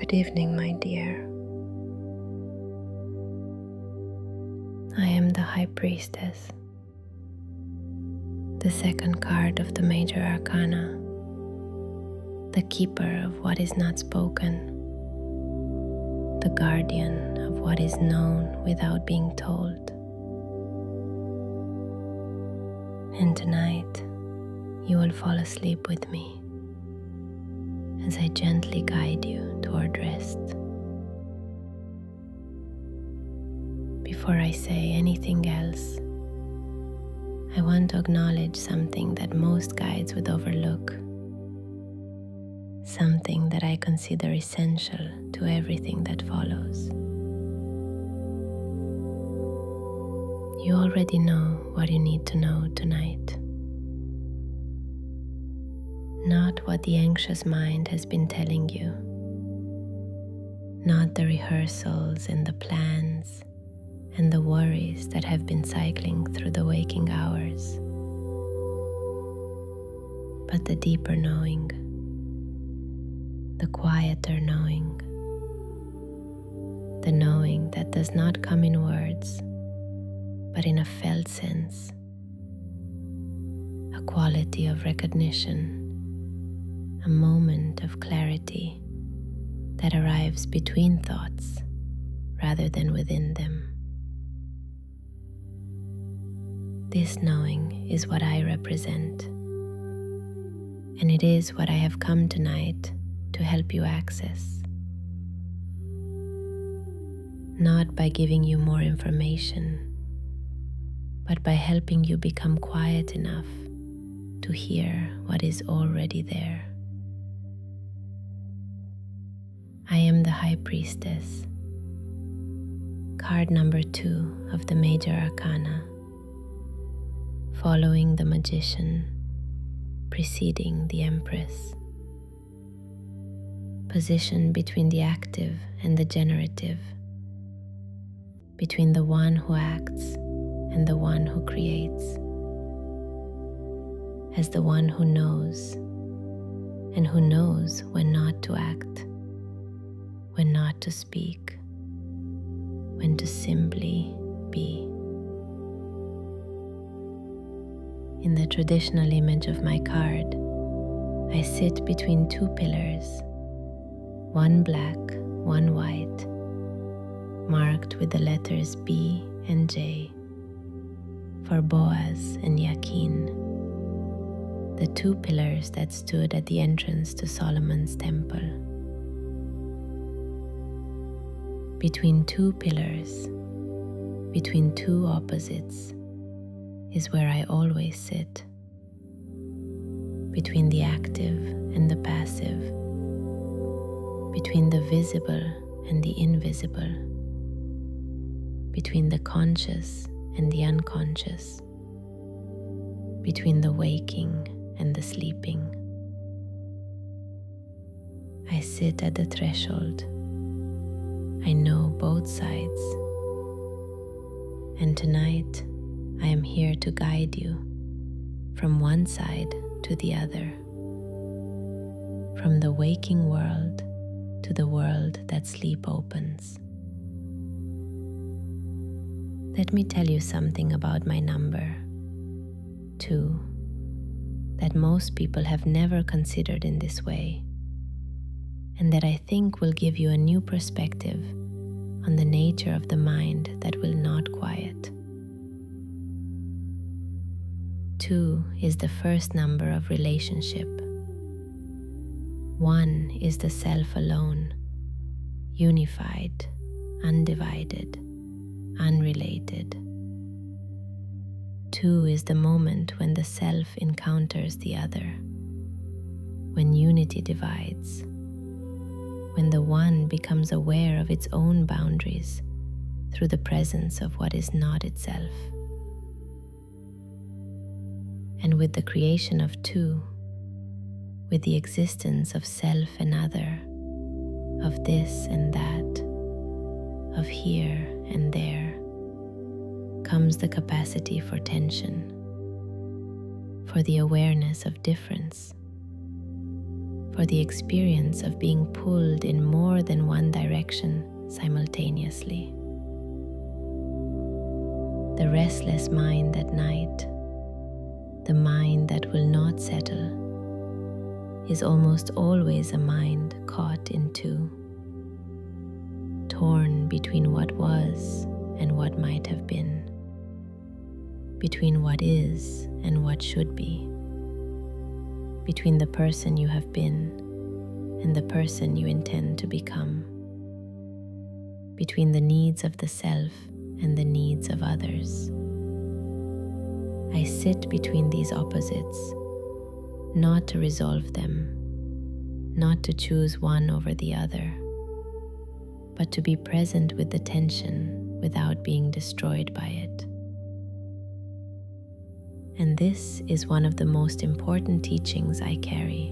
Good evening, my dear. I am the High Priestess, the second card of the Major Arcana, the keeper of what is not spoken, the guardian of what is known without being told. And tonight, you will fall asleep with me as I gently guide you toward rest. Before I say anything else, I want to acknowledge something that most guides would overlook, something that I consider essential to everything that follows. You already know what you need to know tonight. Not what the anxious mind has been telling you, not the rehearsals and the plans and the worries that have been cycling through the waking hours, but the deeper knowing, the quieter knowing, the knowing that does not come in words, but in a felt sense, a quality of recognition, a moment of clarity that arrives between thoughts rather than within them. This knowing is what I represent, and it is what I have come tonight to help you access. Not by giving you more information, but by helping you become quiet enough to hear what is already there. I am the High Priestess, card number 2 of the Major Arcana, following the Magician, preceding the Empress. Positioned between the active and the generative, between the one who acts and the one who creates, as the one who knows, and who knows when not to act, when not to speak, when to simply be. In the traditional image of my card, I sit between two pillars, one black, one white, marked with the letters B and J, for Boaz and Yakin, the two pillars that stood at the entrance to Solomon's temple. Between two pillars, between two opposites, is where I always sit. Between the active and the passive, between the visible and the invisible, between the conscious and the unconscious, between the waking and the sleeping. I sit at the threshold. I know both sides, and tonight I am here to guide you from one side to the other, from the waking world to the world that sleep opens. Let me tell you something about my number, 2, that most people have never considered in this way, and that I think will give you a new perspective on the nature of the mind that will not quiet. 2 is the first number of relationship. 1 is the self alone, unified, undivided, unrelated. 2 is the moment when the self encounters the other, when unity divides, when the one becomes aware of its own boundaries through the presence of what is not itself. And with the creation of 2, with the existence of self and other, of this and that, of here and there, comes the capacity for tension, for the awareness of difference, for the experience of being pulled in more than one direction simultaneously. The restless mind at night, the mind that will not settle, is almost always a mind caught in two, torn between what was and what might have been, between what is and what should be, between the person you have been and the person you intend to become, between the needs of the self and the needs of others. I sit between these opposites, not to resolve them, not to choose one over the other, but to be present with the tension without being destroyed by it. And this is one of the most important teachings I carry.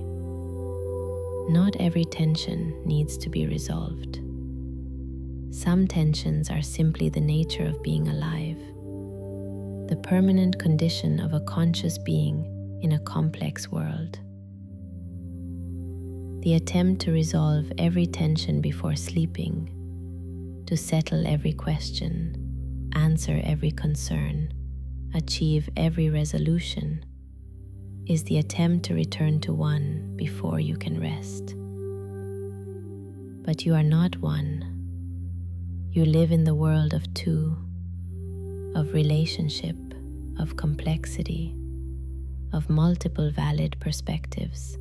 Not every tension needs to be resolved. Some tensions are simply the nature of being alive, the permanent condition of a conscious being in a complex world. The attempt to resolve every tension before sleeping, to settle every question, answer every concern, achieve every resolution, is the attempt to return to one before you can rest. But you are not one. You live in the world of two, of relationship, of complexity, of multiple valid perspectives.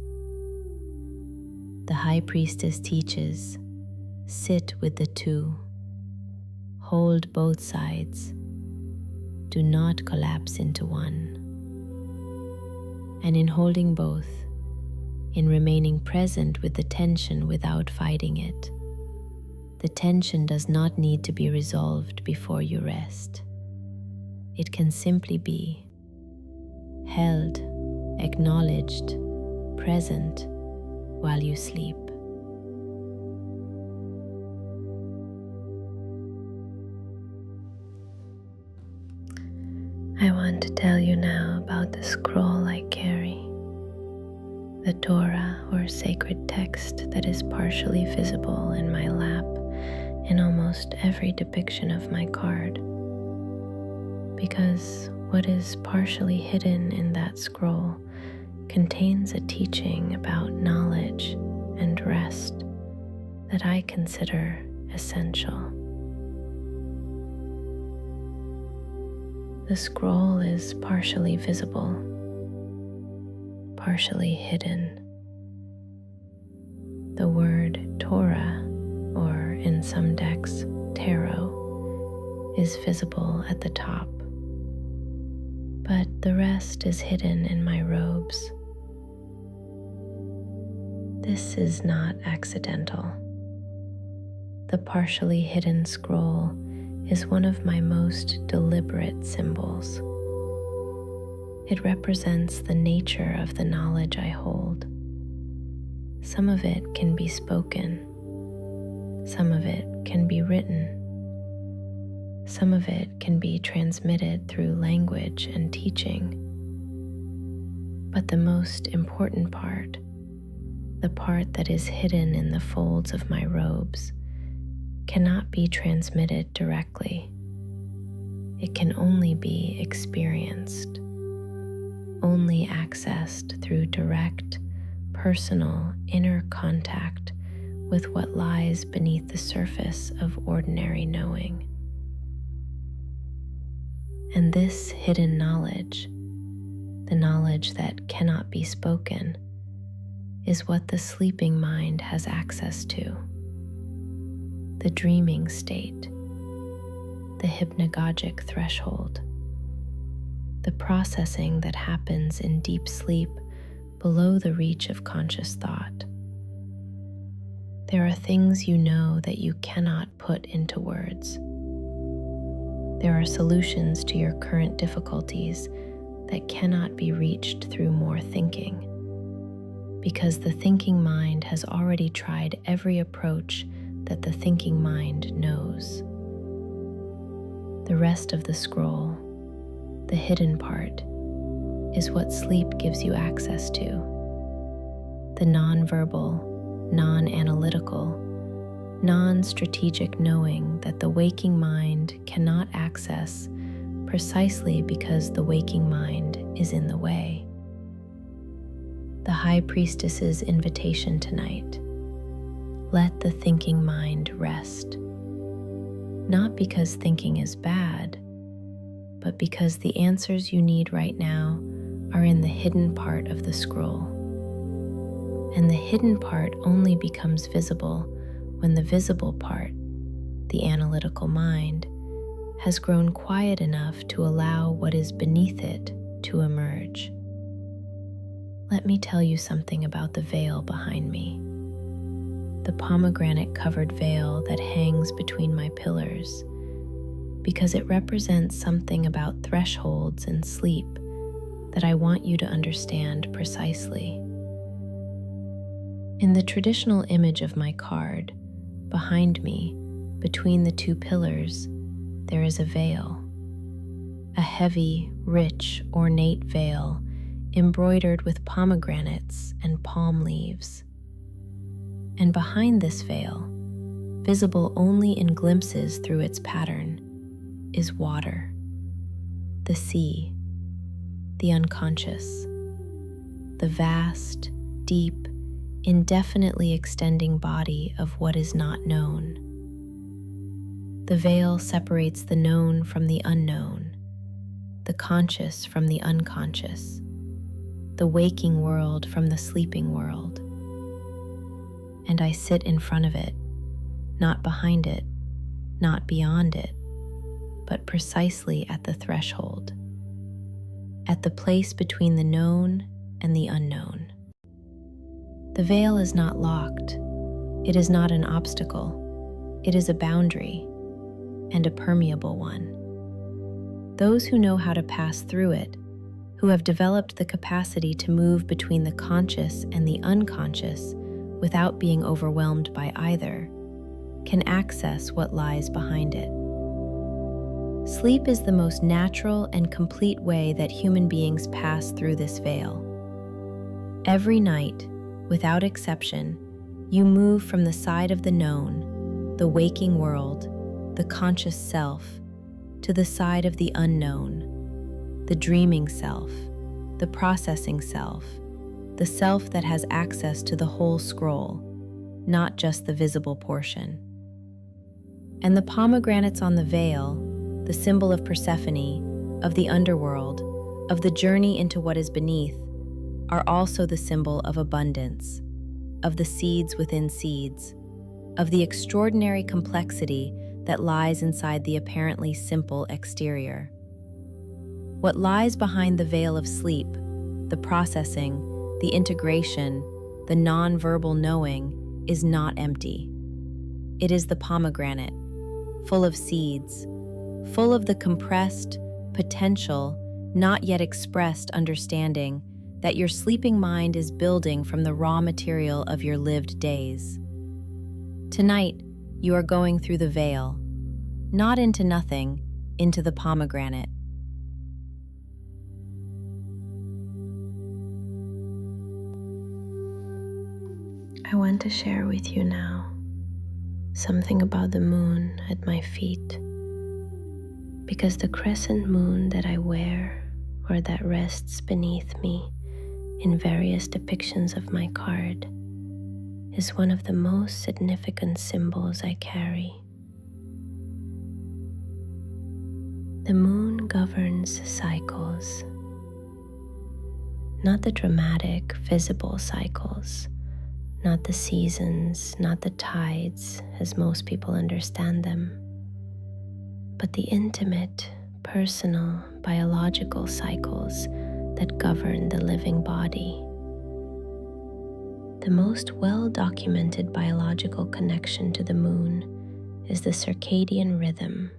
The High Priestess teaches, sit with the two, hold both sides, do not collapse into one. And in holding both, in remaining present with the tension without fighting it, the tension does not need to be resolved before you rest. It can simply be held, acknowledged, present while you sleep. I want to tell you now about the scroll I carry, the Torah or sacred text that is partially visible in my lap in almost every depiction of my card. Because what is partially hidden in that scroll contains a teaching about knowledge and rest that I consider essential. The scroll is partially visible, partially hidden. The word Torah, or in some decks, tarot, is visible at the top, but the rest is hidden in my robes. This is not accidental. The partially hidden scroll is one of my most deliberate symbols. It represents the nature of the knowledge I hold. Some of it can be spoken. Some of it can be written. Some of it can be transmitted through language and teaching. But the most important part, the part that is hidden in the folds of my robes, cannot be transmitted directly. It can only be experienced, only accessed through direct, personal, inner contact with what lies beneath the surface of ordinary knowing. And this hidden knowledge, the knowledge that cannot be spoken, is what the sleeping mind has access to. The dreaming state, the hypnagogic threshold, the processing that happens in deep sleep below the reach of conscious thought. There are things you know that you cannot put into words. There are solutions to your current difficulties that cannot be reached through more thinking, because the thinking mind has already tried every approach that the thinking mind knows. The rest of the scroll, the hidden part, is what sleep gives you access to. the non-verbal, non-analytical, non-strategic knowing that the waking mind cannot access precisely because the waking mind is in the way. The High Priestess's invitation tonight: let the thinking mind rest. Not because thinking is bad, but because the answers you need right now are in the hidden part of the scroll. And the hidden part only becomes visible when the visible part, the analytical mind, has grown quiet enough to allow what is beneath it to emerge. Let me tell you something about the veil behind me. The pomegranate-covered veil that hangs between my pillars, because it represents something about thresholds and sleep that I want you to understand precisely. In the traditional image of my card, behind me, between the two pillars, there is a veil. A heavy, rich, ornate veil embroidered with pomegranates and palm leaves. And behind this veil, visible only in glimpses through its pattern, is water, the sea, the unconscious, the vast, deep, indefinitely extending body of what is not known. The veil separates the known from the unknown, the conscious from the unconscious, the waking world from the sleeping world. And I sit in front of it, not behind it, not beyond it, but precisely at the threshold, at the place between the known and the unknown. The veil is not locked. It is not an obstacle. It is a boundary, and a permeable one. Those who know how to pass through it, who have developed the capacity to move between the conscious and the unconscious without being overwhelmed by either, can access what lies behind it. Sleep is the most natural and complete way that human beings pass through this veil. Every night, without exception, you move from the side of the known, the waking world, the conscious self, to the side of the unknown, the dreaming self, the processing self, the self that has access to the whole scroll, not just the visible portion. And the pomegranates on the veil, the symbol of Persephone, of the underworld, of the journey into what is beneath, are also the symbol of abundance, of the seeds within seeds, of the extraordinary complexity that lies inside the apparently simple exterior. What lies behind the veil of sleep, the processing, the integration, the non-verbal knowing, is not empty. It is the pomegranate, full of seeds, full of the compressed, potential, not yet expressed understanding that your sleeping mind is building from the raw material of your lived days. Tonight, you are going through the veil, not into nothing, into the pomegranate. I want to share with you now something about the moon at my feet, because the crescent moon that I wear or that rests beneath me in various depictions of my card is one of the most significant symbols I carry. The moon governs cycles, not the dramatic, visible cycles, not the seasons, not the tides as most people understand them, but the intimate, personal, biological cycles that govern the living body. The most well-documented biological connection to the moon is the circadian rhythm,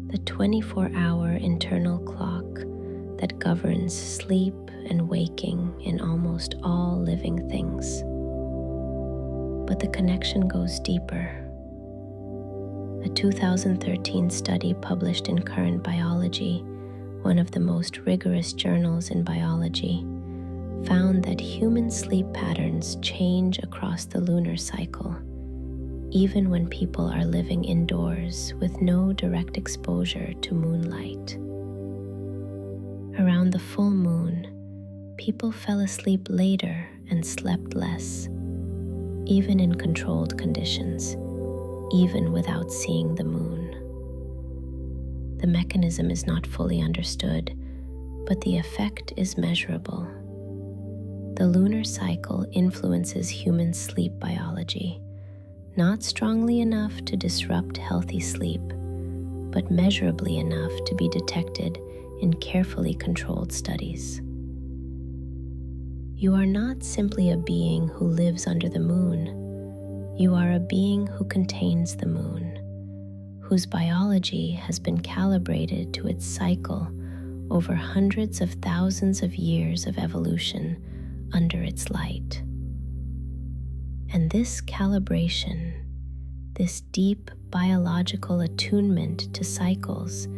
the 24-hour internal clock that governs sleep and waking in almost all living things. But the connection goes deeper. A 2013 study published in Current Biology, one of the most rigorous journals in biology, found that human sleep patterns change across the lunar cycle, even when people are living indoors with no direct exposure to moonlight. Around the full moon, people fell asleep later and slept less, even in controlled conditions, even without seeing the moon. The mechanism is not fully understood, but the effect is measurable. The lunar cycle influences human sleep biology, not strongly enough to disrupt healthy sleep, but measurably enough to be detected in carefully controlled studies. You are not simply a being who lives under the moon. You are a being who contains the moon, whose biology has been calibrated to its cycle over hundreds of thousands of years of evolution under its light. And this calibration, this deep biological attunement to cycles,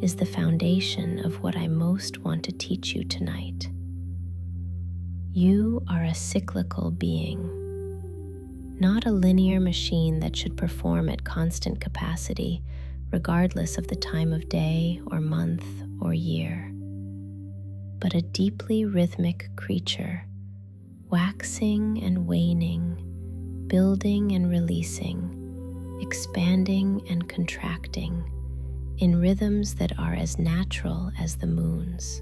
is the foundation of what I most want to teach you tonight. You are a cyclical being, not a linear machine that should perform at constant capacity, regardless of the time of day or month or year, but a deeply rhythmic creature, waxing and waning, building and releasing, expanding and contracting, in rhythms that are as natural as the moon's.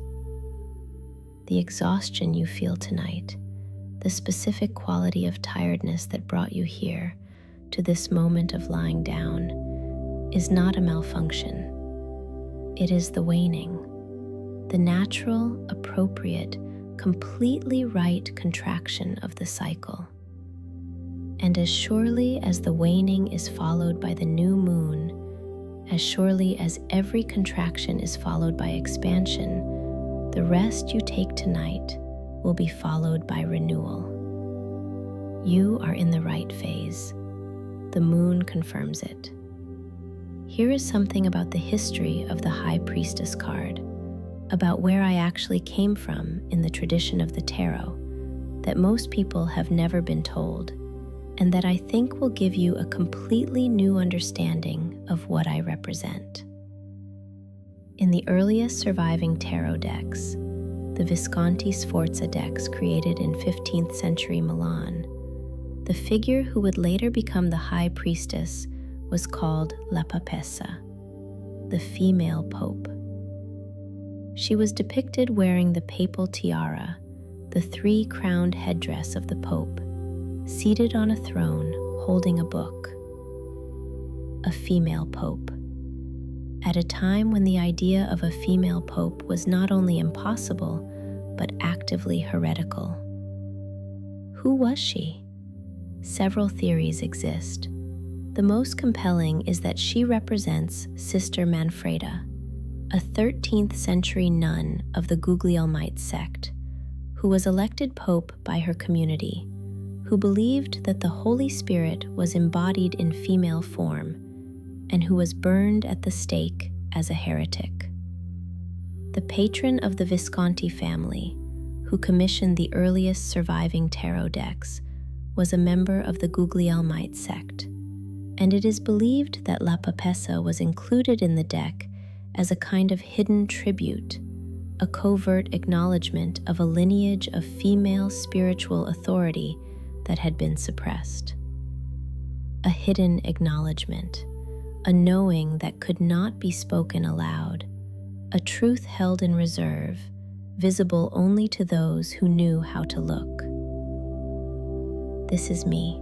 The exhaustion you feel tonight, the specific quality of tiredness that brought you here to this moment of lying down, is not a malfunction. It is the waning, the natural, appropriate, completely right contraction of the cycle. And as surely as the waning is followed by the new moon, as surely as every contraction is followed by expansion, the rest you take tonight will be followed by renewal. You are in the right phase. The moon confirms it. Here is something about the history of the High Priestess card, about where I actually came from in the tradition of the tarot, that most people have never been told, and that I think will give you a completely new understanding of what I represent. In the earliest surviving tarot decks, the Visconti Sforza decks created in 15th century Milan, the figure who would later become the High Priestess was called La Papessa, the female pope. She was depicted wearing the papal tiara, the three-crowned headdress of the pope, seated on a throne holding a book. A female pope. At a time when the idea of a female pope was not only impossible, but actively heretical. Who was she? Several theories exist. The most compelling is that she represents Sister Manfreda, a 13th century nun of the Guglielmite sect, who was elected pope by her community, who believed that the Holy Spirit was embodied in female form, and who was burned at the stake as a heretic. The patron of the Visconti family, who commissioned the earliest surviving tarot decks, was a member of the Guglielmite sect, and it is believed that La Papessa was included in the deck as a kind of hidden tribute, a covert acknowledgement of a lineage of female spiritual authority that had been suppressed. A hidden acknowledgement, a knowing that could not be spoken aloud, a truth held in reserve, visible only to those who knew how to look. This is me,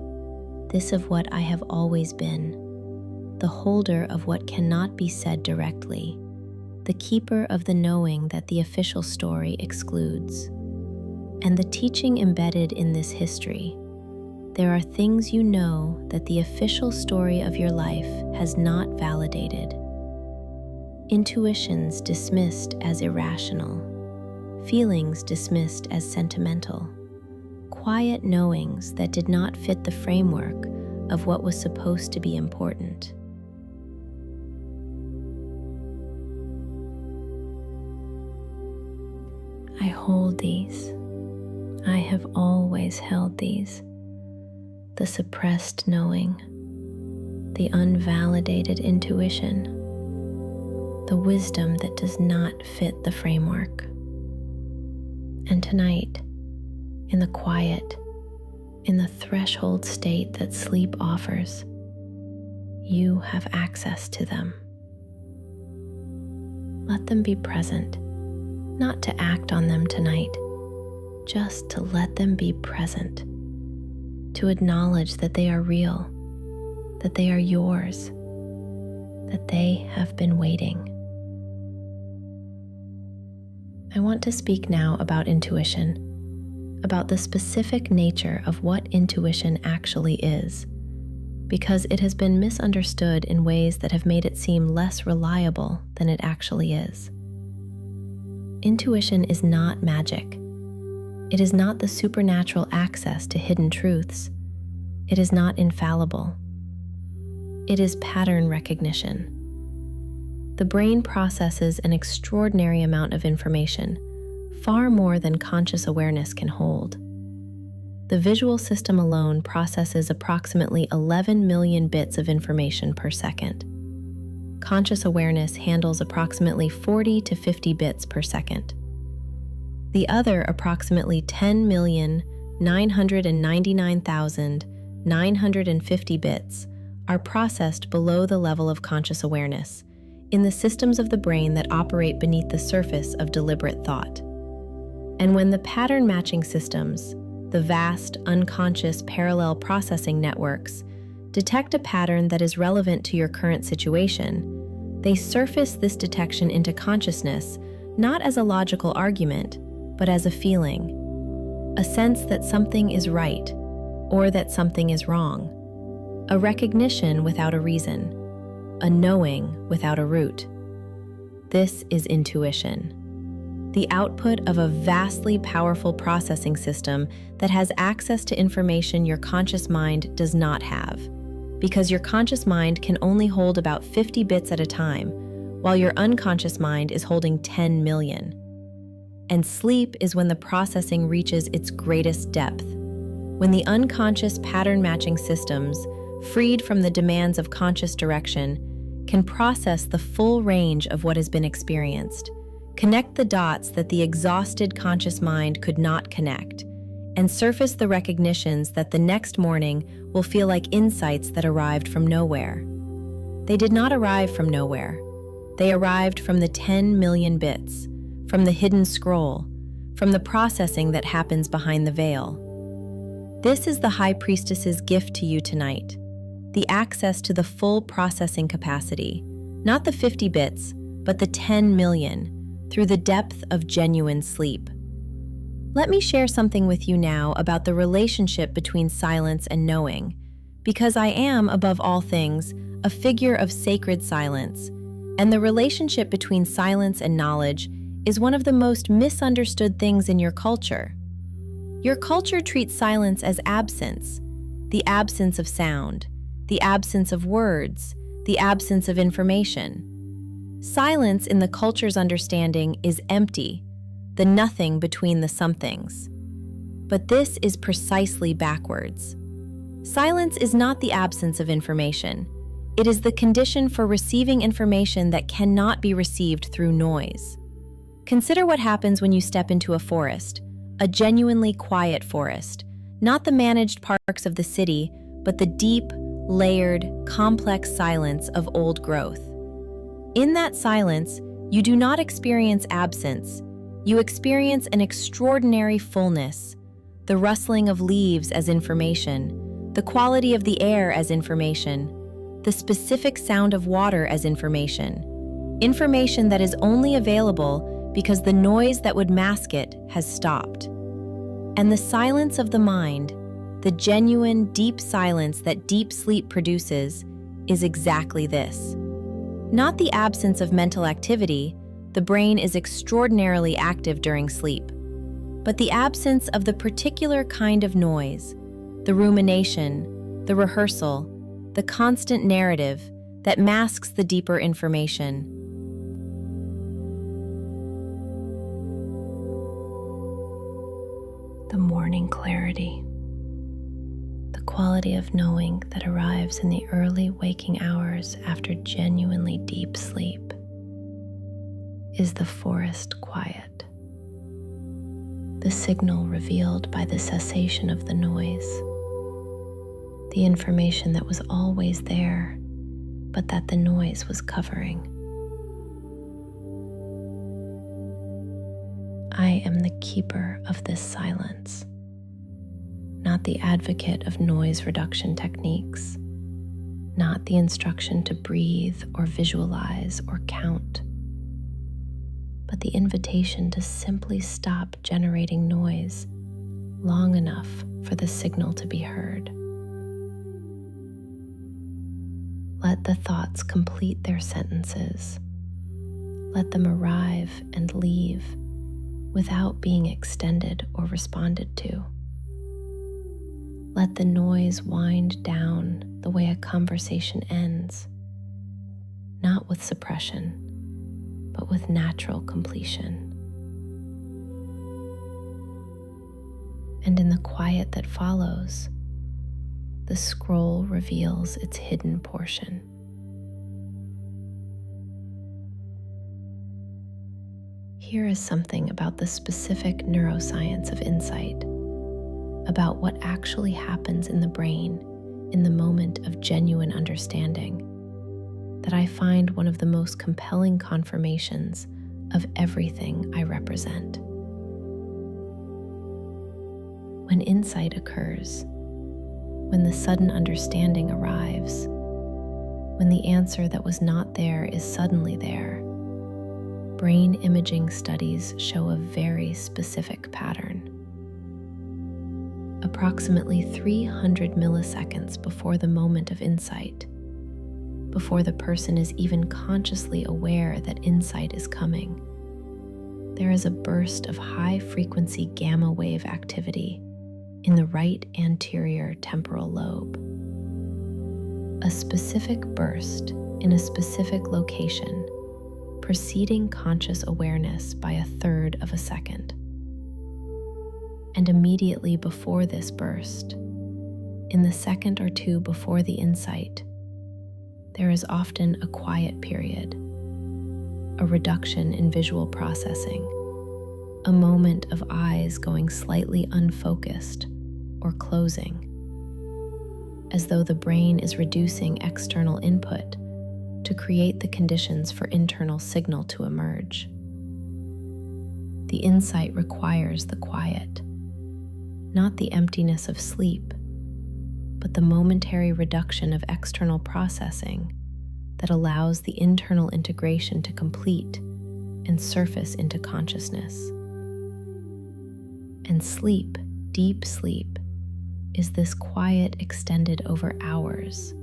this of what I have always been, the holder of what cannot be said directly, the keeper of the knowing that the official story excludes. And the teaching embedded in this history: there are things you know that the official story of your life has not validated. Intuitions dismissed as irrational, feelings dismissed as sentimental, quiet knowings that did not fit the framework of what was supposed to be important. I hold these. I have always held these: the suppressed knowing, the unvalidated intuition, the wisdom that does not fit the framework. And tonight, in the quiet, in the threshold state that sleep offers, you have access to them. Let them be present, not to act on them tonight, just to let them be present, to acknowledge that they are real, that they are yours, that they have been waiting. I want to speak now about intuition, about the specific nature of what intuition actually is, because it has been misunderstood in ways that have made it seem less reliable than it actually is. Intuition is not magic. It is not the supernatural access to hidden truths. It is not infallible. It is pattern recognition. The brain processes an extraordinary amount of information, far more than conscious awareness can hold. The visual system alone processes approximately 11 million bits of information per second. Conscious awareness handles approximately 40 to 50 bits per second. The other approximately 10,999,950 bits are processed below the level of conscious awareness, in the systems of the brain that operate beneath the surface of deliberate thought. And when the pattern matching systems, the vast, unconscious parallel processing networks, detect a pattern that is relevant to your current situation, they surface this detection into consciousness not as a logical argument, but as a feeling, a sense that something is right or that something is wrong, a recognition without a reason, a knowing without a root. This is intuition, the output of a vastly powerful processing system that has access to information your conscious mind does not have, because your conscious mind can only hold about 50 bits at a time, while your unconscious mind is holding 10 million. And sleep is when the processing reaches its greatest depth, when the unconscious pattern-matching systems, freed from the demands of conscious direction, can process the full range of what has been experienced, connect the dots that the exhausted conscious mind could not connect, and surface the recognitions that the next morning will feel like insights that arrived from nowhere. They did not arrive from nowhere. They arrived from the 10 million bits, from the hidden scroll, from the processing that happens behind the veil. This is the High Priestess's gift to you tonight, the access to the full processing capacity, not the 50 bits, but the 10 million, through the depth of genuine sleep. Let me share something with you now about the relationship between silence and knowing, because I am, above all things, a figure of sacred silence, and the relationship between silence and knowledge is one of the most misunderstood things in your culture. Your culture treats silence as absence, the absence of sound, the absence of words, the absence of information. Silence in the culture's understanding is empty, the nothing between the somethings. But this is precisely backwards. Silence is not the absence of information. It is the condition for receiving information that cannot be received through noise. Consider what happens when you step into a forest, a genuinely quiet forest, not the managed parks of the city, but the deep, layered, complex silence of old growth. In that silence, you do not experience absence. You experience an extraordinary fullness, the rustling of leaves as information, the quality of the air as information, the specific sound of water as information, information that is only available because the noise that would mask it has stopped. And the silence of the mind, the genuine, deep silence that deep sleep produces, is exactly this. Not the absence of mental activity, the brain is extraordinarily active during sleep, but the absence of the particular kind of noise, the rumination, the rehearsal, the constant narrative that masks the deeper information. the morning clarity, the quality of knowing that arrives in the early waking hours after genuinely deep sleep, is the forest quiet, the signal revealed by the cessation of the noise, the information that was always there, but that the noise was covering. I am the keeper of this silence, not the advocate of noise reduction techniques, not the instruction to breathe or visualize or count, but the invitation to simply stop generating noise long enough for the signal to be heard. Let the thoughts complete their sentences. Let them arrive and leave without being extended or responded to. Let the noise wind down the way a conversation ends, not with suppression, but with natural completion. And in the quiet that follows, the scroll reveals its hidden portion. Here is something about the specific neuroscience of insight, about what actually happens in the brain in the moment of genuine understanding, that I find one of the most compelling confirmations of everything I represent. When insight occurs, when the sudden understanding arrives, when the answer that was not there is suddenly there, brain imaging studies show a very specific pattern. Approximately 300 milliseconds before the moment of insight, before the person is even consciously aware that insight is coming, there is a burst of high-frequency gamma wave activity in the right anterior temporal lobe. A specific burst in a specific location, preceding conscious awareness by 1/3 of a second. And immediately before this burst, in the second or two before the insight, there is often a quiet period, a reduction in visual processing, a moment of eyes going slightly unfocused or closing, as though the brain is reducing external input to create the conditions for internal signal to emerge. The insight requires the quiet, not the emptiness of sleep, but the momentary reduction of external processing that allows the internal integration to complete and surface into consciousness. And sleep, deep sleep, is this quiet extended over hours,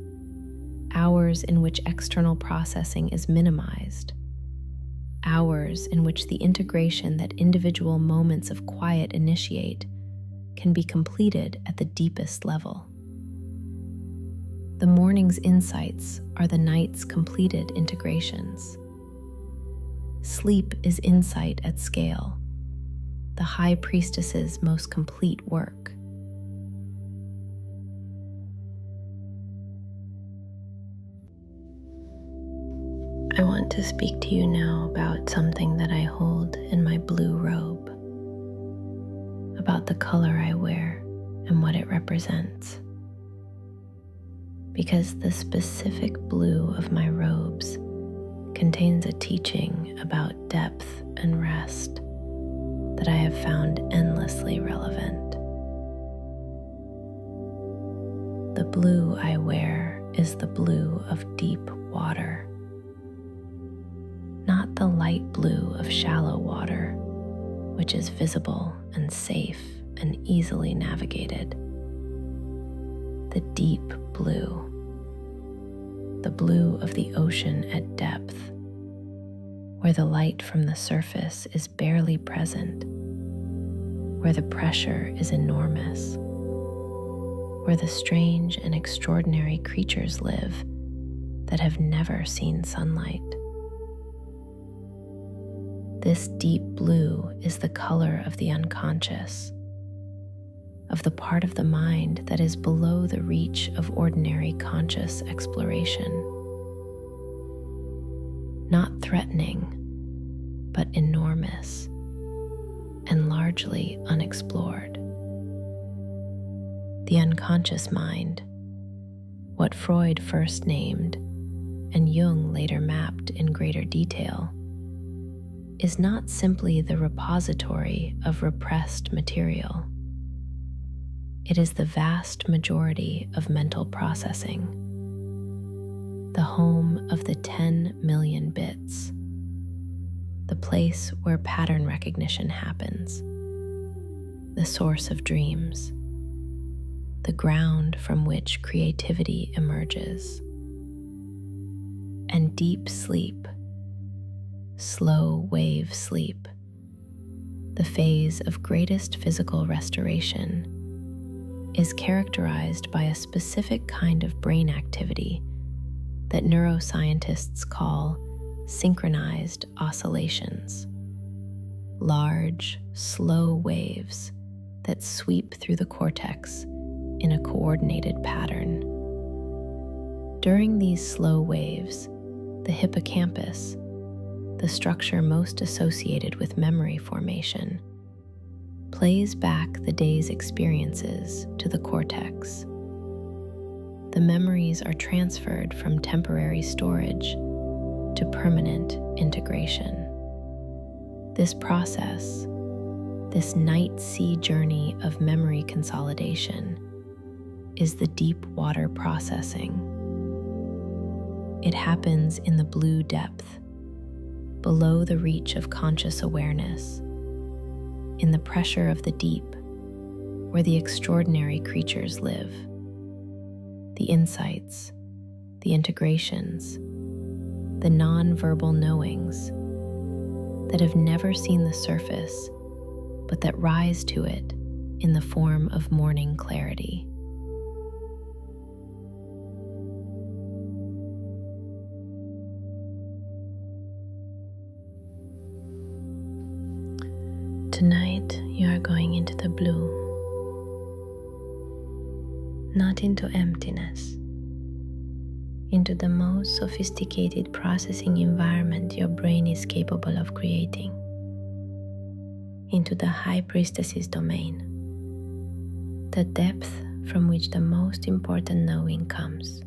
hours in which external processing is minimized, hours in which the integration that individual moments of quiet initiate can be completed at the deepest level. The morning's insights are the night's completed integrations. Sleep is insight at scale, the High Priestess's most complete work. I want to speak to you now about something that I hold in my blue robe, about the color I wear and what it represents. Because the specific blue of my robes contains a teaching about depth and rest that I have found endlessly relevant. The blue I wear is the blue of deep water, not the light blue of shallow water, which is visible and safe and easily navigated. The deep blue, the blue of the ocean at depth, where the light from the surface is barely present, where the pressure is enormous, where the strange and extraordinary creatures live that have never seen sunlight. This deep blue is the color of the unconscious, of the part of the mind that is below the reach of ordinary conscious exploration. Not threatening, but enormous and largely unexplored. The unconscious mind, what Freud first named and Jung later mapped in greater detail, is not simply the repository of repressed material. It is the vast majority of mental processing, the home of the 10 million bits, the place where pattern recognition happens, the source of dreams, the ground from which creativity emerges. And deep sleep, slow wave sleep, the phase of greatest physical restoration, is characterized by a specific kind of brain activity that neuroscientists call synchronized oscillations, large, slow waves that sweep through the cortex in a coordinated pattern. During these slow waves, the hippocampus, the structure most associated with memory formation, plays back the day's experiences to the cortex. The memories are transferred from temporary storage to permanent integration. This process, this night sea journey of memory consolidation, is the deep water processing. It happens in the blue depth, below the reach of conscious awareness, in the pressure of the deep, where the extraordinary creatures live. The insights, the integrations, the non-verbal knowings that have never seen the surface, but that rise to it in the form of morning clarity. Tonight, you are going into the blue, not into emptiness, into the most sophisticated processing environment your brain is capable of creating, into the High Priestess's domain, the depth from which the most important knowing comes.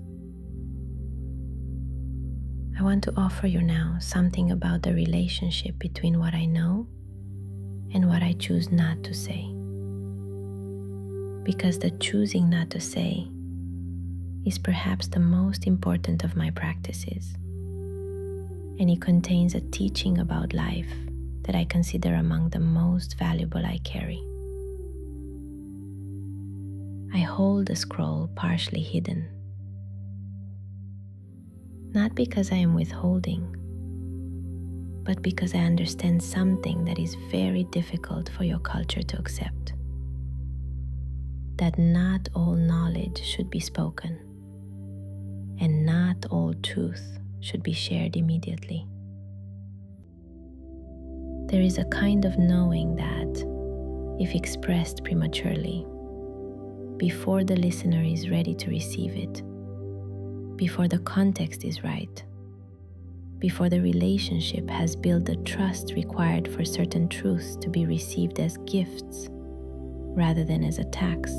I want to offer you now something about the relationship between what I know and what I choose not to say. Because the choosing not to say is perhaps the most important of my practices, and it contains a teaching about life that I consider among the most valuable I carry. I hold the scroll partially hidden, not because I am withholding, but because I understand something that is very difficult for your culture to accept. That not all knowledge should be spoken, and not all truth should be shared immediately. There is a kind of knowing that, if expressed prematurely, before the listener is ready to receive it, before the context is right, before the relationship has built the trust required for certain truths to be received as gifts rather than as attacks,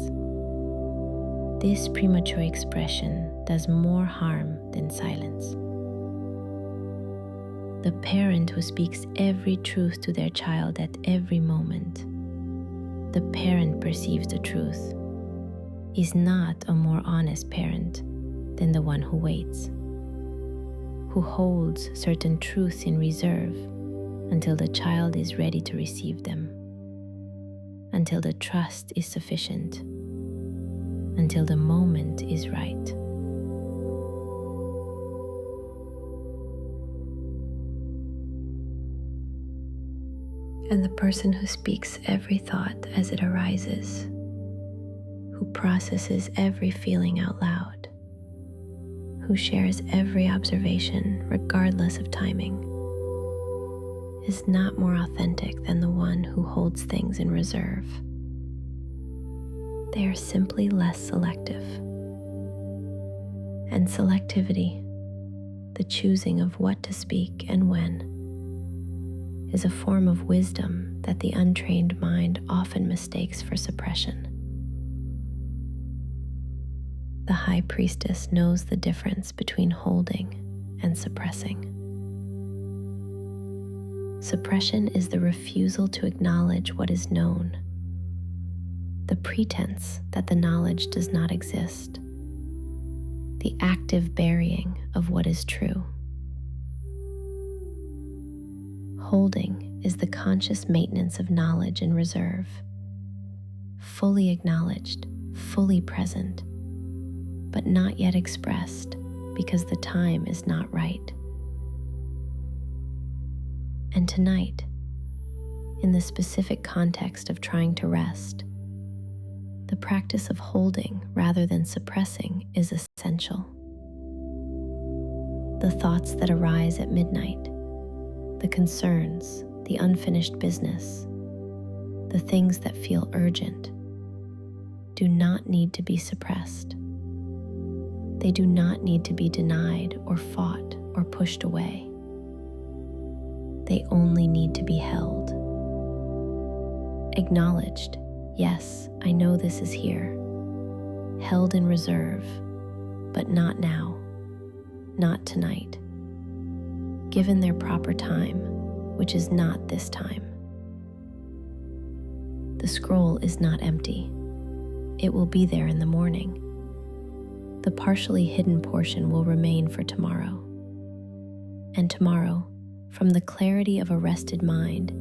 this premature expression does more harm than silence. The parent who speaks every truth to their child at every moment, the parent perceives the truth, is not a more honest parent than the one who waits, who holds certain truths in reserve until the child is ready to receive them, until the trust is sufficient, until the moment is right. And the person who speaks every thought as it arises, who processes every feeling out loud, who shares every observation regardless of timing, is not more authentic than the one who holds things in reserve. They are simply less selective. And selectivity, the choosing of what to speak and when, is a form of wisdom that the untrained mind often mistakes for suppression. The High Priestess knows the difference between holding and suppressing. Suppression is the refusal to acknowledge what is known, the pretense that the knowledge does not exist, the active burying of what is true. Holding is the conscious maintenance of knowledge in reserve, fully acknowledged, fully present, but not yet expressed because the time is not right. And tonight, in the specific context of trying to rest, the practice of holding rather than suppressing is essential. The thoughts that arise at midnight, the concerns, the unfinished business, the things that feel urgent, do not need to be suppressed. They do not need to be denied or fought or pushed away. They only need to be held. Acknowledged, yes, I know this is here. Held in reserve, but not now, not tonight. Given their proper time, which is not this time. The scroll is not empty. It will be there in the morning. The partially hidden portion will remain for tomorrow. And tomorrow, from the clarity of a rested mind,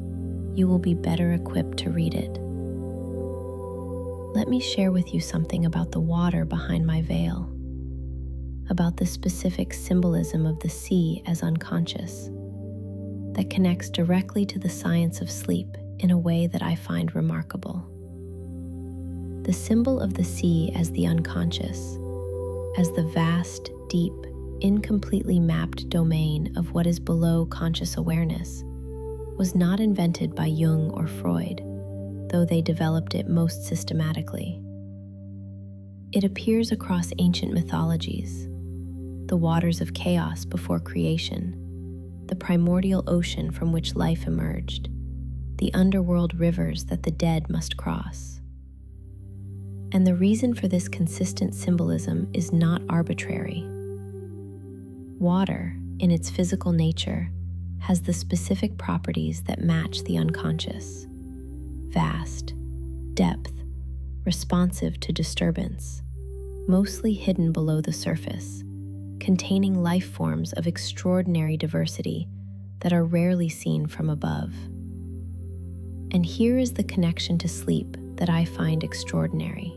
you will be better equipped to read it. Let me share with you something about the water behind my veil, about the specific symbolism of the sea as unconscious, that connects directly to the science of sleep in a way that I find remarkable. The symbol of the sea as the unconscious, as the vast, deep, incompletely mapped domain of what is below conscious awareness, was not invented by Jung or Freud, though they developed it most systematically. It appears across ancient mythologies, the waters of chaos before creation, the primordial ocean from which life emerged, the underworld rivers that the dead must cross. And the reason for this consistent symbolism is not arbitrary. Water, in its physical nature, has the specific properties that match the unconscious: vast, depth, responsive to disturbance, mostly hidden below the surface, containing life forms of extraordinary diversity that are rarely seen from above. And here is the connection to sleep that I find extraordinary.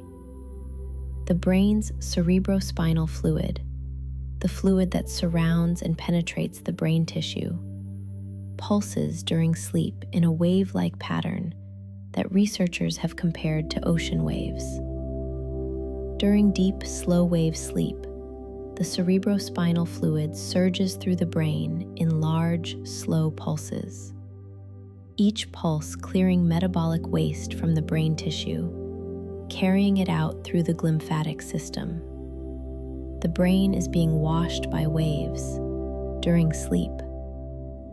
The brain's cerebrospinal fluid, the fluid that surrounds and penetrates the brain tissue, pulses during sleep in a wave-like pattern that researchers have compared to ocean waves. During deep, slow-wave sleep, the cerebrospinal fluid surges through the brain in large, slow pulses, each pulse clearing metabolic waste from the brain tissue, carrying it out through the glymphatic system. The brain is being washed by waves during sleep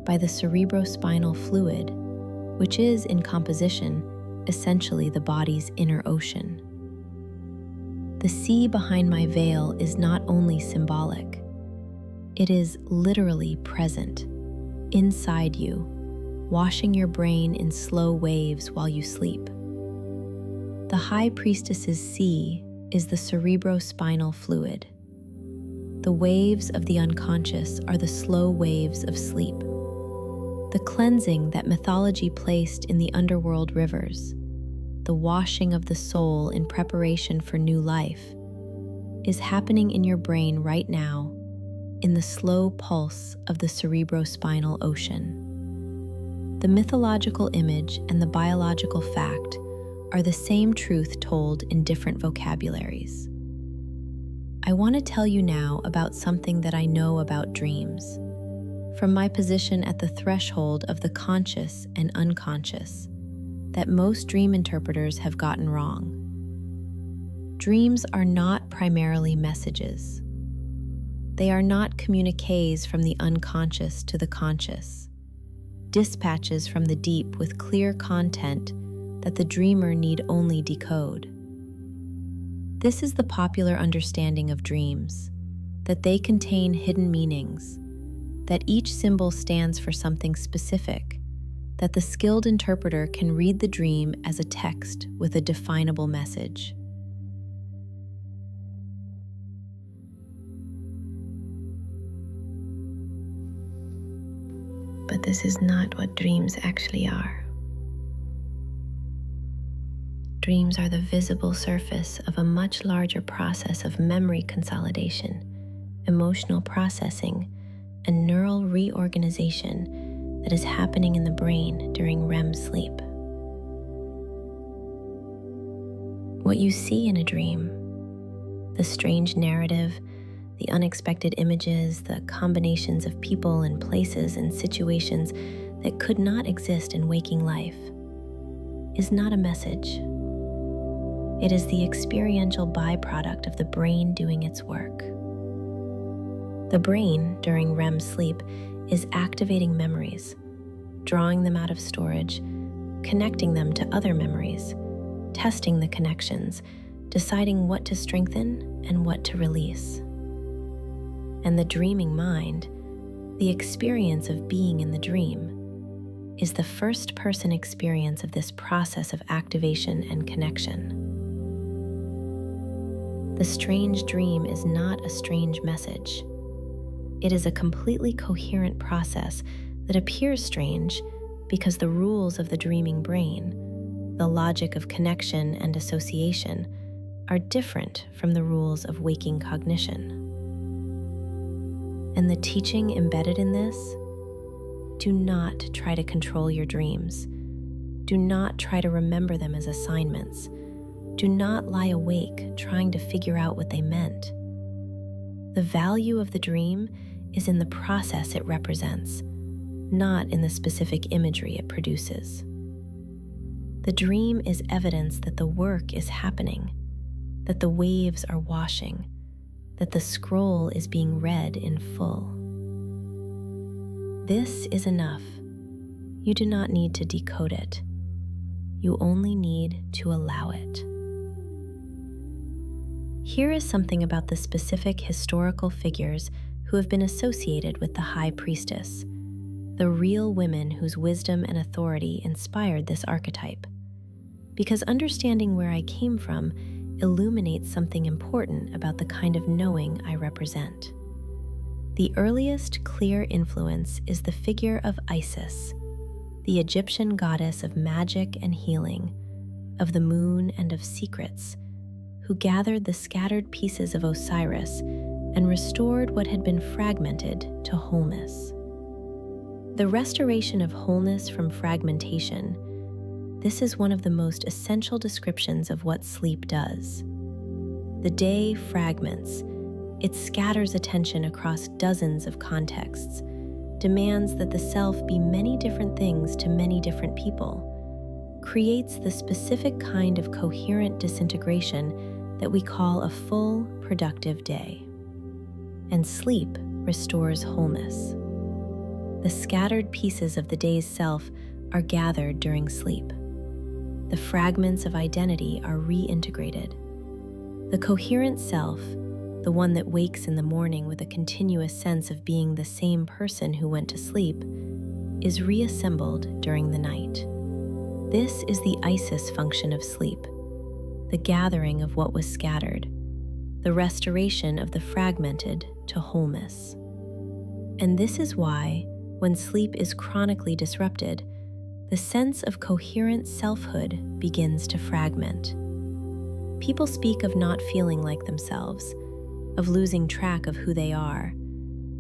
by the cerebrospinal fluid, which is, in composition, essentially the body's inner ocean. The sea behind my veil is not only symbolic, it is literally present, inside you, washing your brain in slow waves while you sleep. The High Priestess's sea is the cerebrospinal fluid. The waves of the unconscious are the slow waves of sleep. The cleansing that mythology placed in the underworld rivers, the washing of the soul in preparation for new life, is happening in your brain right now, in the slow pulse of the cerebrospinal ocean. The mythological image and the biological fact are the same truth told in different vocabularies. I want to tell you now about something that I know about dreams, from my position at the threshold of the conscious and unconscious, that most dream interpreters have gotten wrong. Dreams are not primarily messages. They are not communiques from the unconscious to the conscious, dispatches from the deep with clear content that the dreamer need only decode. This is the popular understanding of dreams, that they contain hidden meanings, that each symbol stands for something specific, that the skilled interpreter can read the dream as a text with a definable message. But this is not what dreams actually are. Dreams are the visible surface of a much larger process of memory consolidation, emotional processing, and neural reorganization that is happening in the brain during REM sleep. What you see in a dream, the strange narrative, the unexpected images, the combinations of people and places and situations that could not exist in waking life, is not a message. It is the experiential byproduct of the brain doing its work. The brain, during REM sleep, is activating memories, drawing them out of storage, connecting them to other memories, testing the connections, deciding what to strengthen and what to release. And the dreaming mind, the experience of being in the dream, is the first-person experience of this process of activation and connection. The strange dream is not a strange message. It is a completely coherent process that appears strange because the rules of the dreaming brain, the logic of connection and association, are different from the rules of waking cognition. And the teaching embedded in this: do not try to control your dreams. Do not try to remember them as assignments. Do not lie awake trying to figure out what they meant. The value of the dream is in the process it represents, not in the specific imagery it produces. The dream is evidence that the work is happening, that the waves are washing, that the scroll is being read in full. This is enough. You do not need to decode it. You only need to allow it. Here is something about the specific historical figures who have been associated with the High Priestess, the real women whose wisdom and authority inspired this archetype. Because understanding where I came from illuminates something important about the kind of knowing I represent. The earliest clear influence is the figure of Isis, the Egyptian goddess of magic and healing, of the moon and of secrets, who gathered the scattered pieces of Osiris and restored what had been fragmented to wholeness. The restoration of wholeness from fragmentation, this is one of the most essential descriptions of what sleep does. The day fragments. It scatters attention across dozens of contexts, demands that the self be many different things to many different people, creates the specific kind of coherent disintegration that we call a full, productive day. And sleep restores wholeness. The scattered pieces of the day's self are gathered during sleep. The fragments of identity are reintegrated. The coherent self, the one that wakes in the morning with a continuous sense of being the same person who went to sleep, is reassembled during the night. This is the Isis function of sleep, the gathering of what was scattered, the restoration of the fragmented to wholeness. And this is why, when sleep is chronically disrupted, the sense of coherent selfhood begins to fragment. People speak of not feeling like themselves, of losing track of who they are,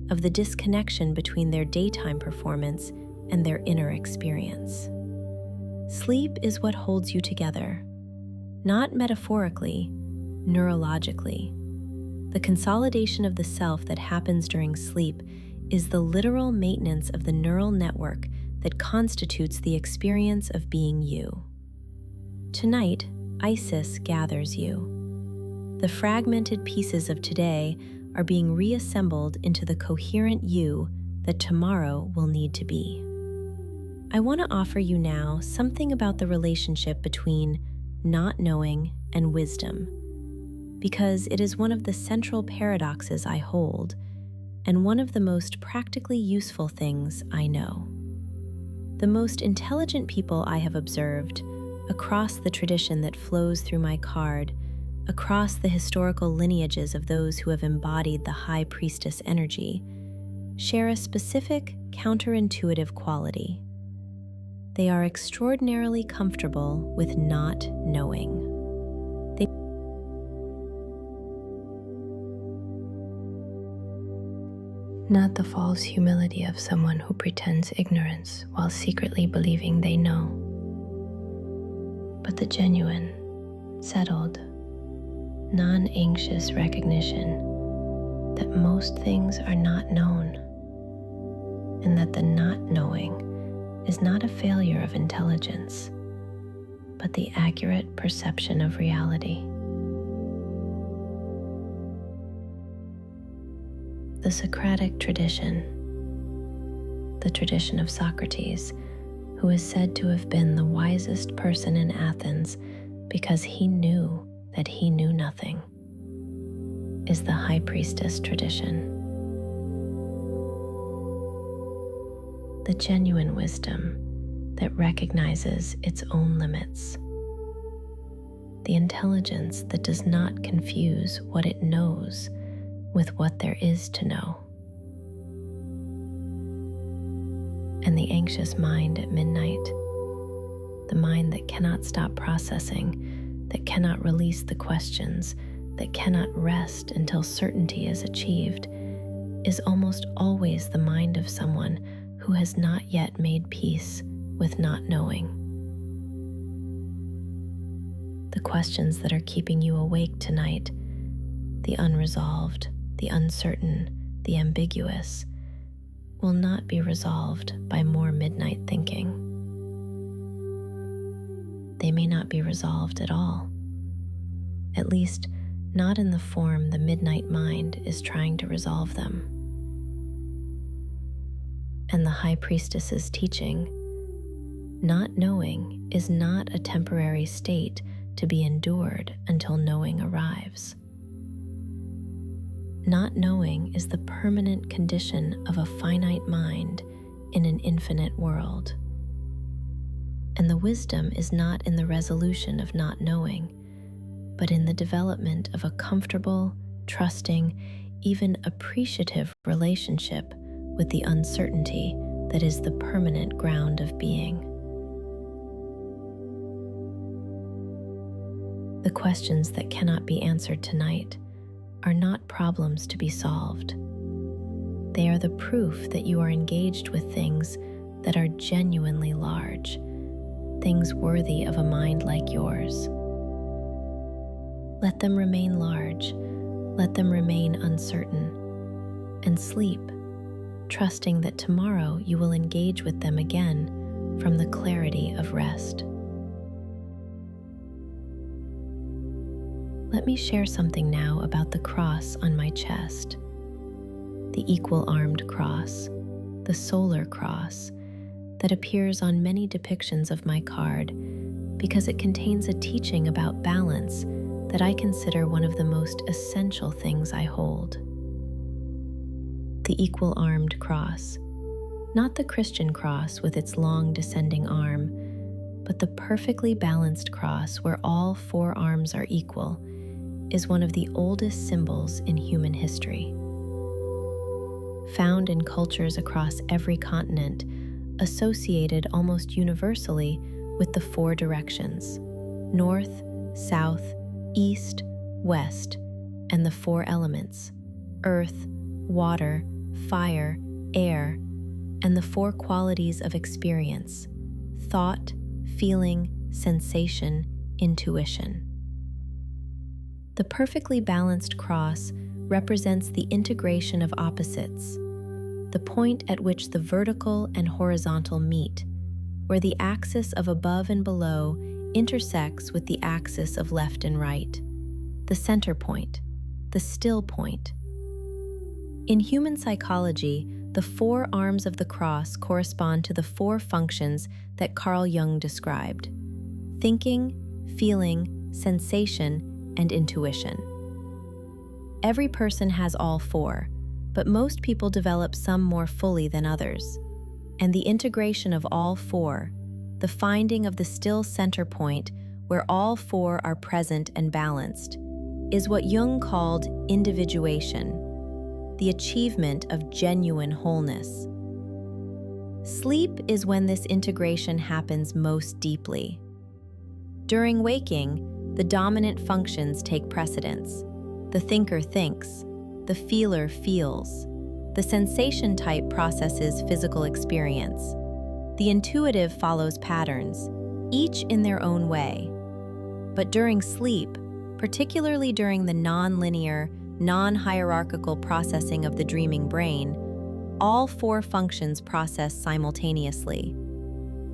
of the disconnection between their daytime performance and their inner experience. Sleep is what holds you together, not metaphorically, neurologically. The consolidation of the self that happens during sleep is the literal maintenance of the neural network that constitutes the experience of being you. Tonight, Isis gathers you. The fragmented pieces of today are being reassembled into the coherent you that tomorrow will need to be. I want to offer you now something about the relationship between not knowing and wisdom, because it is one of the central paradoxes I hold and one of the most practically useful things I know. The most intelligent people I have observed, across the tradition that flows through my card, across the historical lineages of those who have embodied the High Priestess energy, share a specific counterintuitive quality. They are extraordinarily comfortable with not knowing. Not the false humility of someone who pretends ignorance while secretly believing they know, but the genuine, settled, non-anxious recognition that most things are not known, and that the not knowing is not a failure of intelligence, but the accurate perception of reality. The Socratic tradition, the tradition of Socrates, who is said to have been the wisest person in Athens because he knew that he knew nothing, is the High Priestess tradition. The genuine wisdom that recognizes its own limits. The intelligence that does not confuse what it knows with what there is to know. And the anxious mind at midnight, the mind that cannot stop processing, that cannot release the questions, that cannot rest until certainty is achieved, is almost always the mind of someone who has not yet made peace with not knowing. The questions that are keeping you awake tonight, the unresolved, the uncertain, the ambiguous, will not be resolved by more midnight thinking. They may not be resolved at all, at least not in the form the midnight mind is trying to resolve them. And the High Priestess's teaching, not knowing is not a temporary state to be endured until knowing arrives. Not knowing is the permanent condition of a finite mind in an infinite world. And the wisdom is not in the resolution of not knowing, but in the development of a comfortable, trusting, even appreciative relationship with the uncertainty that is the permanent ground of being. The questions that cannot be answered tonight are not problems to be solved. They are the proof that you are engaged with things that are genuinely large, things worthy of a mind like yours. Let them remain large, let them remain uncertain, and sleep, trusting that tomorrow you will engage with them again from the clarity of rest. Let me share something now about the cross on my chest. The equal-armed cross, the solar cross, that appears on many depictions of my card because it contains a teaching about balance that I consider one of the most essential things I hold. The equal-armed cross, not the Christian cross with its long descending arm, but the perfectly balanced cross where all four arms are equal, is one of the oldest symbols in human history. Found in cultures across every continent, associated almost universally with the four directions: north, south, east, west, and the four elements: earth, water, fire, air, and the four qualities of experience: thought, feeling, sensation, intuition. The perfectly balanced cross represents the integration of opposites, the point at which the vertical and horizontal meet, where the axis of above and below intersects with the axis of left and right, the the center point, the still point. In human psychology, the 4 arms of the cross correspond to the 4 functions that Carl Jung described: thinking, feeling, sensation, and intuition. Every person has all 4, but most people develop some more fully than others. And the integration of all 4, the finding of the still center point where all 4 are present and balanced, is what Jung called individuation, the achievement of genuine wholeness. Sleep is when this integration happens most deeply. During waking, the dominant functions take precedence. The thinker thinks, the feeler feels, the sensation type processes physical experience. The intuitive follows patterns, each in their own way. But during sleep, particularly during the non-linear, non-hierarchical processing of the dreaming brain, all 4 functions process simultaneously.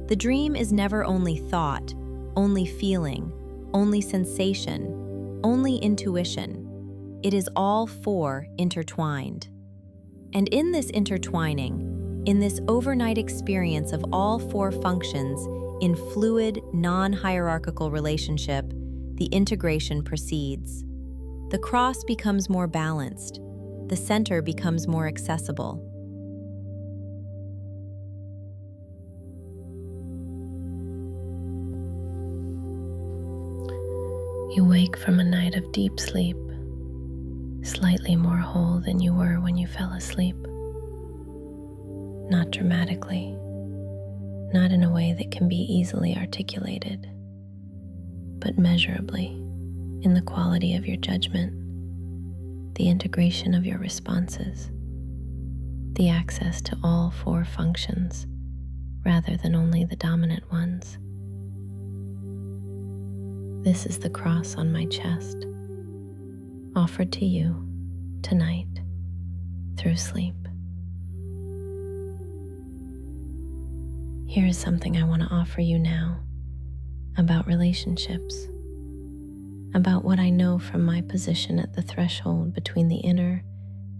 The dream is never only thought, only feeling, only sensation, only intuition. It is all 4 intertwined. And in this intertwining, in this overnight experience of all 4 functions in fluid, non-hierarchical relationship, the integration proceeds. The cross becomes more balanced. The center becomes more accessible. You wake from a night of deep sleep, slightly more whole than you were when you fell asleep. Not dramatically, not in a way that can be easily articulated, but measurably in the quality of your judgment, the integration of your responses, the access to all 4 functions rather than only the dominant ones. This is the cross on my chest, offered to you tonight through sleep. Here is something I want to offer you now about relationships, about what I know from my position at the threshold between the inner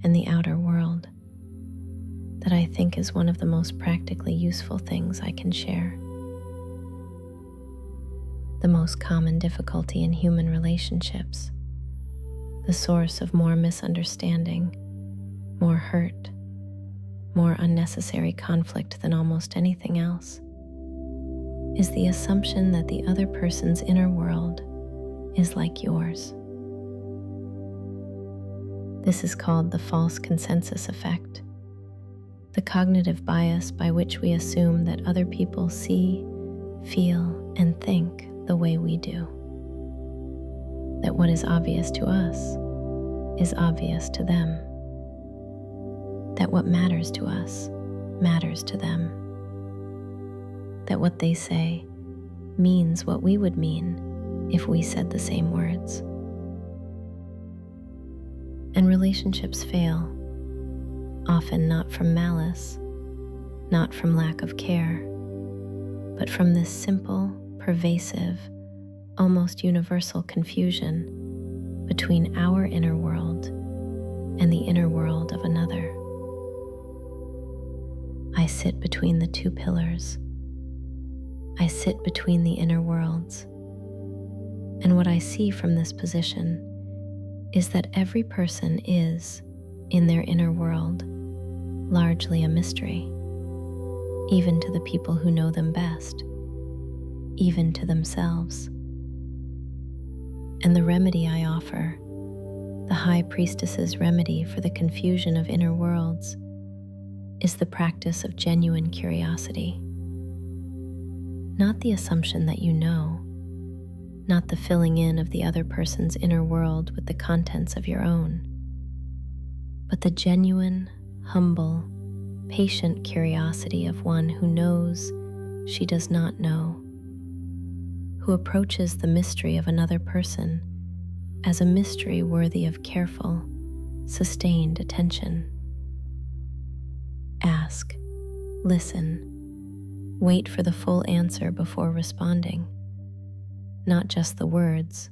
and the outer world, that I think is one of the most practically useful things I can share. The most common difficulty in human relationships, the source of more misunderstanding, more hurt, more unnecessary conflict than almost anything else, is the assumption that the other person's inner world is like yours. This is called the false consensus effect, the cognitive bias by which we assume that other people see, feel, and think the way we do. That what is obvious to us is obvious to them. That what matters to us matters to them. That what they say means what we would mean if we said the same words. And relationships fail, often not from malice, not from lack of care, but from this simple, pervasive, almost universal confusion between our inner world and the inner world of another. I sit between the 2 pillars. I sit between the inner worlds. And what I see from this position is that every person is, in their inner world, largely a mystery, even to the people who know them best, even to themselves. And the remedy I offer, the High Priestess's remedy for the confusion of inner worlds, is the practice of genuine curiosity. Not the assumption that you know, not the filling in of the other person's inner world with the contents of your own, but the genuine, humble, patient curiosity of one who knows she does not know, who approaches the mystery of another person as a mystery worthy of careful, sustained attention. Ask, listen, wait for the full answer before responding. Not just the words,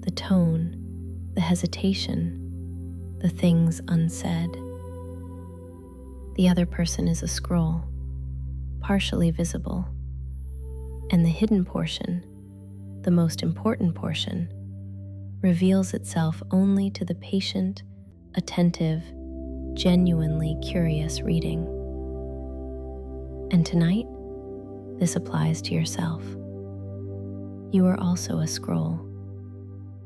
the tone, the hesitation, the things unsaid. The other person is a scroll, partially visible, and the hidden portion, the most important portion, reveals itself only to the patient, attentive, genuinely curious reading. And tonight, this applies to yourself. You are also a scroll,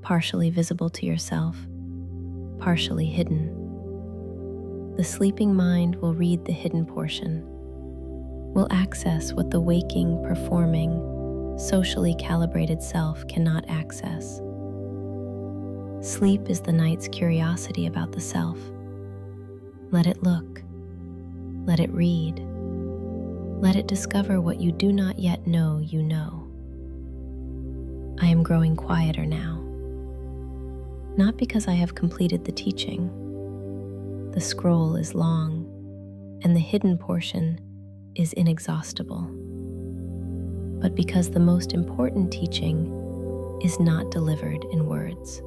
partially visible to yourself, partially hidden. The sleeping mind will read the hidden portion, will access what the waking, performing, socially calibrated self cannot access. Sleep is the night's curiosity about the self. Let it look. Let it read. Let it discover what you do not yet know you know. I am growing quieter now. Not because I have completed the teaching. The scroll is long, and the hidden portion is inexhaustible. But because the most important teaching is not delivered in words.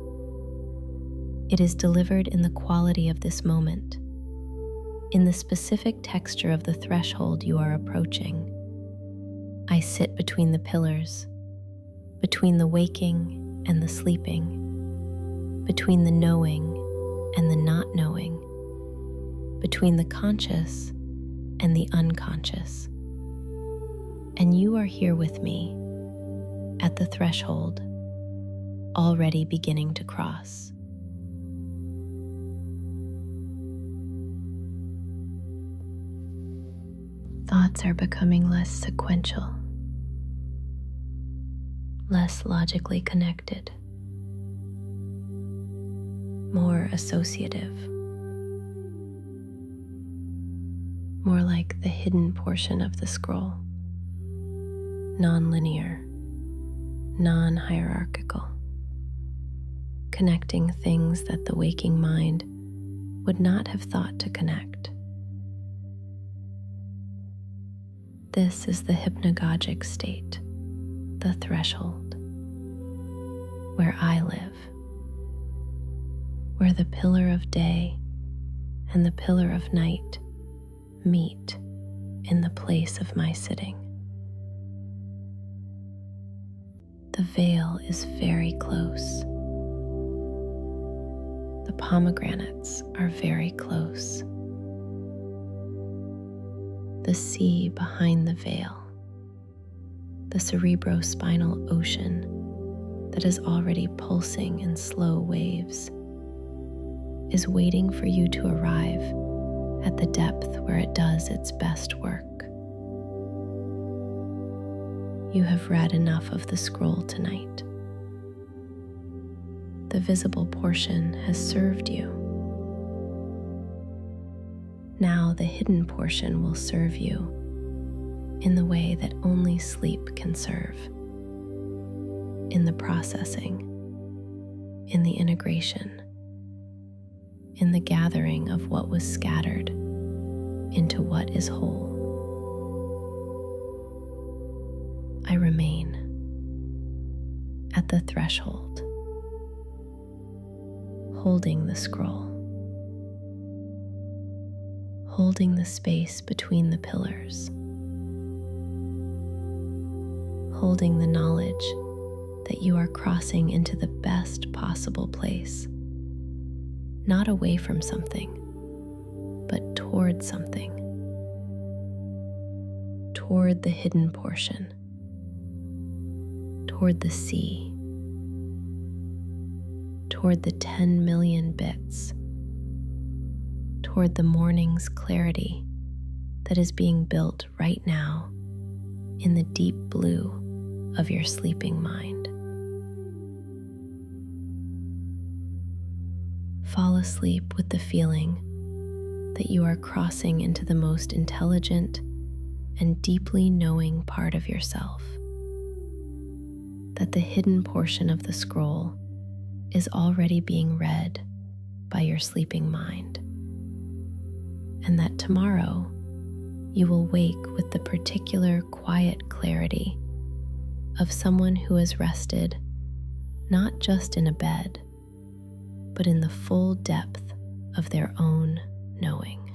It is delivered in the quality of this moment, in the specific texture of the threshold you are approaching. I sit between the pillars, between the waking and the sleeping, between the knowing and the not knowing, between the conscious and the unconscious. And you are here with me at the threshold, already beginning to cross. Thoughts are becoming less sequential, less logically connected, more associative, more like the hidden portion of the scroll, non-linear, non-hierarchical, connecting things that the waking mind would not have thought to connect. This is the hypnagogic state, the threshold, where I live, where the pillar of day and the pillar of night meet in the place of my sitting. The veil is very close. The pomegranates are very close. The sea behind the veil, the cerebrospinal ocean that is already pulsing in slow waves, is waiting for you to arrive at the depth where it does its best work. You have read enough of the scroll tonight. The visible portion has served you. Now the hidden portion will serve you in the way that only sleep can serve, in the processing, in the integration, in the gathering of what was scattered into what is whole. I remain at the threshold, holding the scroll, holding the space between the pillars, holding the knowledge that you are crossing into the best possible place, not away from something, but toward something, toward the hidden portion, toward the sea, toward the 10 million bits, toward the morning's clarity that is being built right now in the deep blue of your sleeping mind. Fall asleep with the feeling that you are crossing into the most intelligent and deeply knowing part of yourself, that the hidden portion of the scroll is already being read by your sleeping mind, and that tomorrow you will wake with the particular quiet clarity of someone who has rested not just in a bed, but in the full depth of their own knowing.